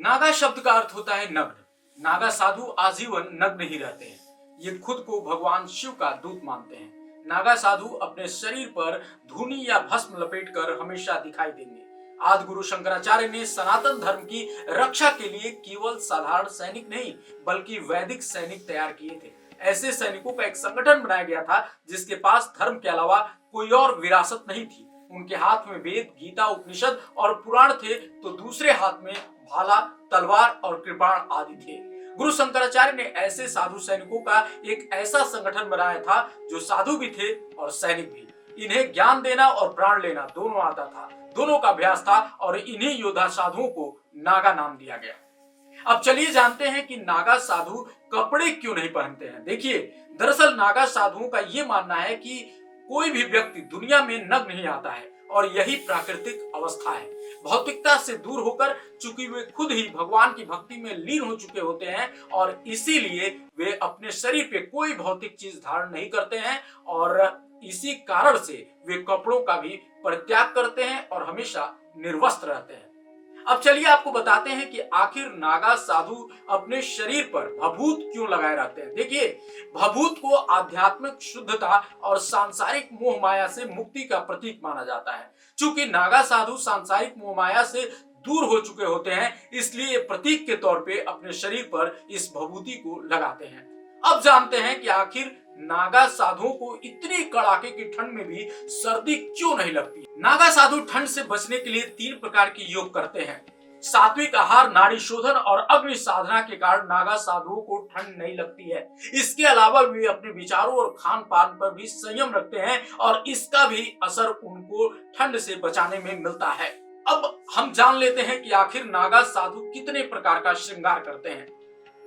नागा शब्द का अर्थ होता है नग्न। नागा साधु आजीवन नग्न ही रहते हैं। ये खुद को भगवान शिव का दूत मानते हैं। नागा साधु अपने शरीर पर धूनी या भस्म लपेटकर हमेशा दिखाई देंगे। आदि गुरु शंकराचार्य ने सनातन धर्म की रक्षा के लिए केवल साधारण सैनिक नहीं बल्कि वैदिक सैनिक तैयार किए थे। ऐसे सैनिकों का एक संगठन बनाया गया था जिसके पास धर्म के अलावा कोई और विरासत नहीं थी। उनके हाथ में वेद, गीता, उपनिषद और पुराण थे तो दूसरे हाथ में भाला, तलवार और कृपाण आदि थे। गुरु शंकराचार्य ने ऐसे साधु सैनिकों का एक ऐसा संगठन बनाया था जो साधु भी थे और सैनिक भी। इन्हें ज्ञान देना और प्राण लेना दोनों आता था, दोनों का अभ्यास था और इन्हीं योद्धा साधुओं को नागा नाम दिया गया। अब चलिए जानते हैं कि नागा साधु कपड़े क्यों नहीं पहनते हैं। देखिए, दरअसल नागा साधुओं का ये मानना है कि कोई भी व्यक्ति दुनिया में नग्न नहीं आता है और यही प्राकृतिक अवस्था है। भौतिकता से दूर होकर चूंकि वे खुद ही भगवान की भक्ति में लीन हो चुके होते हैं और इसीलिए वे अपने शरीर पे कोई भौतिक चीज धारण नहीं करते हैं और इसी कारण से वे कपड़ों का भी परित्याग करते हैं और हमेशा निर्वस्त्र रहते हैं। अब चलिए आपको बताते हैं कि आखिर नागा साधु अपने शरीर पर भभूत क्यों लगाए रहते हैं। देखिए, भभूत को आध्यात्मिक शुद्धता और सांसारिक मोह माया से मुक्ति का प्रतीक माना जाता है। चूंकि नागा साधु सांसारिक मोह माया से दूर हो चुके होते हैं, इसलिए प्रतीक के तौर पे अपने शरीर पर इस भभूति को लगाते हैं। अब जानते हैं कि आखिर नागा साधुओं को इतनी कड़ाके की ठंड में भी सर्दी क्यों नहीं लगती। नागा साधु ठंड से बचने के लिए 3 प्रकार के योग करते हैं। सात्विक आहार, नाड़ी शोधन और अग्नि साधना के कारण नागा साधुओं को ठंड नहीं लगती है। इसके अलावा वे अपने विचारों और खान पान पर भी संयम रखते हैं और इसका भी असर उनको ठंड से बचाने में मिलता है। अब हम जान लेते हैं कि आखिर नागा साधु कितने प्रकार का श्रृंगार करते हैं।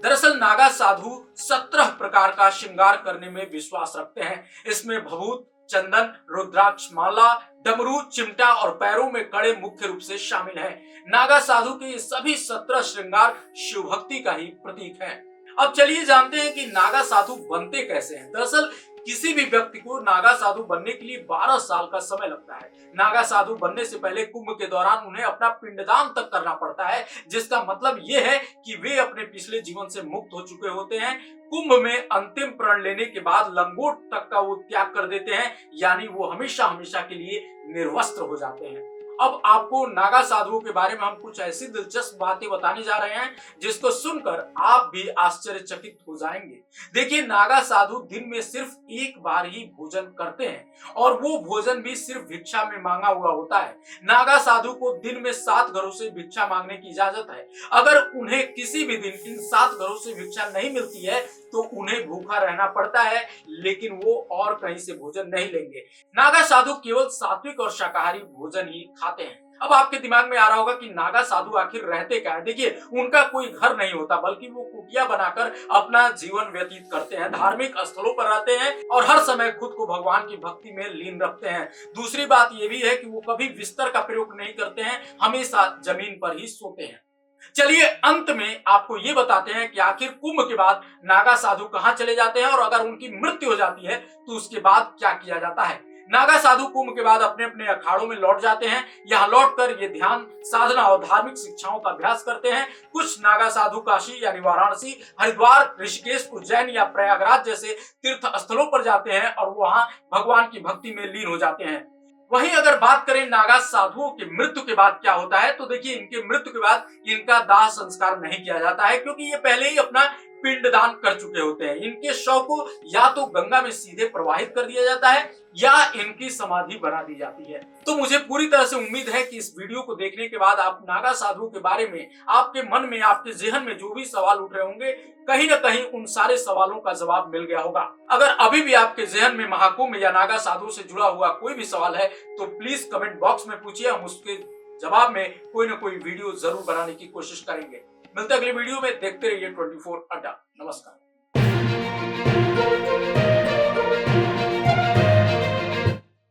दरअसल नागा साधु 17 प्रकार का श्रृंगार करने में विश्वास रखते हैं। इसमें भभूत, चंदन, रुद्राक्ष माला, डमरू, चिमटा और पैरों में कड़े मुख्य रूप से शामिल हैं। नागा साधु के सभी 17 श्रृंगार शिव भक्ति का ही प्रतीक हैं। अब चलिए जानते हैं कि नागा साधु बनते कैसे हैं। दरअसल किसी भी व्यक्ति को नागा साधु बनने के लिए 12 साल का समय लगता है। नागा साधु बनने से पहले कुंभ के दौरान उन्हें अपना पिंडदान तक करना पड़ता है, जिसका मतलब ये है कि वे अपने पिछले जीवन से मुक्त हो चुके होते हैं। कुंभ में अंतिम प्रण लेने के बाद लंगोट तक का वो त्याग कर देते हैं, यानी वो हमेशा हमेशा के लिए निर्वस्त्र हो जाते हैं। अब आपको नागा साधुओं के बारे में हम कुछ ऐसी दिलचस्प बातें बताने जा रहे हैं जिसको सुनकर आप भी आश्चर्यचकित हो जाएंगे। देखिए, नागा साधु दिन में सिर्फ एक बार ही भोजन करते हैं और वो भोजन भी सिर्फ भिक्षा में मांगा हुआ होता है। नागा साधु को दिन में 7 घरों से भिक्षा मांगने की इजाजत है। अगर उन्हें किसी भी दिन इन 7 घरों से भिक्षा नहीं मिलती है तो उन्हें भूखा रहना पड़ता है, लेकिन वो और कहीं से भोजन नहीं लेंगे। नागा साधु केवल सात्विक और शाकाहारी भोजन ही खाते हैं। अब आपके दिमाग में आ रहा होगा कि नागा साधु आखिर रहते क्या है। देखिए, उनका कोई घर नहीं होता बल्कि वो कुटिया बनाकर अपना जीवन व्यतीत करते हैं, धार्मिक स्थलों पर रहते हैं और हर समय खुद को भगवान की भक्ति में लीन रखते हैं। दूसरी बात ये भी है कि वो कभी बिस्तर का प्रयोग नहीं करते हैं, हमेशा जमीन पर ही सोते हैं। चलिए अंत में आपको ये बताते हैं कि आखिर कुंभ के बाद नागा साधु कहां चले जाते हैं और अगर उनकी मृत्यु हो जाती है तो उसके बाद क्या किया जाता है। नागा साधु कुंभ के बाद अपने अपने अखाड़ों में लौट जाते हैं। यहाँ लौटकर ये ध्यान, साधना और धार्मिक शिक्षाओं का अभ्यास करते हैं। कुछ नागा साधु काशी यानी वाराणसी, हरिद्वार, ऋषिकेश, उज्जैन या प्रयागराज जैसे तीर्थ स्थलों पर जाते हैं और वहां भगवान की भक्ति में लीन हो जाते हैं। वहीं अगर बात करें नागा साधुओं की मृत्यु के बाद क्या होता है, तो देखिए, इनके मृत्यु के बाद इनका दाह संस्कार नहीं किया जाता है क्योंकि ये पहले ही अपना पिंडदान कर चुके होते हैं। इनके शव को या तो गंगा में सीधे प्रवाहित कर दिया जाता है या इनकी समाधि बना दी जाती है। तो मुझे पूरी तरह से उम्मीद है कि इस वीडियो को देखने के बाद आप नागा साधुओं के बारे में, आपके मन में, आपके ज़हन में जो भी सवाल उठ रहे होंगे, कहीं ना कहीं उन सारे सवालों का जवाब मिल गया होगा। अगर अभी भी आपके ज़हन में महाकुंभ या नागा साधु से जुड़ा हुआ कोई भी सवाल है तो प्लीज कमेंट बॉक्स में पूछिए, हम उसके जवाब में कोई ना कोई वीडियो जरूर बनाने की कोशिश करेंगे। मिलते अगले वीडियो में, देखते रहिए 24 अड्डा। नमस्कार।